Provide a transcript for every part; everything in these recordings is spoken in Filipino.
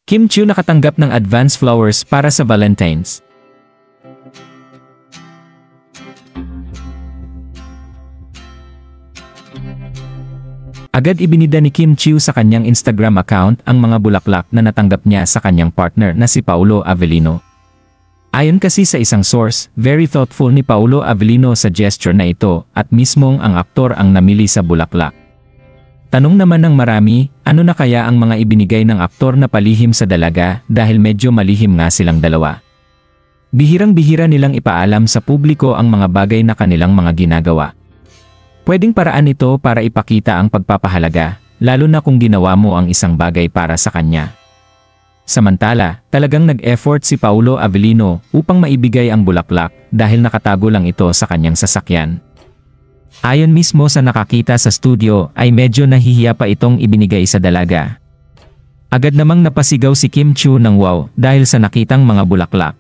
Kim Chiu nakatanggap ng advance flowers para sa Valentine's. Agad ibinida ni Kim Chiu sa kanyang Instagram account ang mga bulaklak na natanggap niya sa kanyang partner na si Paolo Avellino. Ayon kasi sa isang source, very thoughtful ni Paolo Avellino sa gesture na ito at mismong ang aktor ang namili sa bulaklak. Tanong naman ng marami, ano na kaya ang mga ibinigay ng aktor na palihim sa dalaga dahil medyo malihim nga silang dalawa. Bihirang-bihira nilang ipaalam sa publiko ang mga bagay na kanilang mga ginagawa. Pwedeng paraan ito para ipakita ang pagpapahalaga, lalo na kung ginawa mo ang isang bagay para sa kanya. Samantala, talagang nag-effort si Paolo Avellino upang maibigay ang bulaklak dahil nakatago lang ito sa kanyang sasakyan. Ayon mismo sa nakakita sa studio ay medyo nahihiya pa itong ibinigay sa dalaga. Agad namang napasigaw si Kim Chiu ng wow dahil sa nakitang mga bulaklak.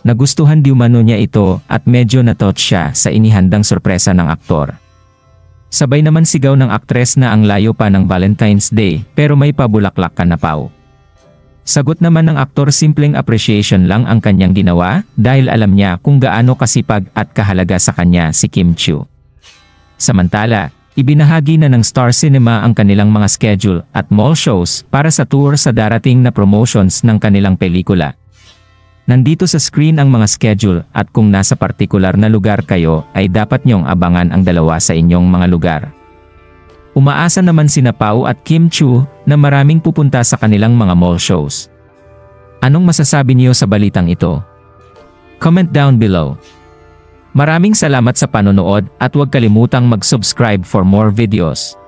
Nagustuhan di umano niya ito at medyo na-touch siya sa inihandang sorpresa ng aktor. Sabay naman sigaw ng aktres na ang layo pa ng Valentine's Day pero may pabulaklak ka na pao. Sagot naman ng aktor simpleng appreciation lang ang kanyang ginawa dahil alam niya kung gaano kasipag at kahalaga sa kanya si Kim Chiu. Samantala, ibinahagi na ng Star Cinema ang kanilang mga schedule at mall shows para sa tour sa darating na promotions ng kanilang pelikula. Nandito sa screen ang mga schedule at kung nasa partikular na lugar kayo ay dapat niyong abangan ang dalawa sa inyong mga lugar. Umaasa naman sina Pao at Kim Chiu na maraming pupunta sa kanilang mga mall shows. Anong masasabi niyo sa balitang ito? Comment down below. Maraming salamat sa panonood at huwag kalimutang mag-subscribe for more videos.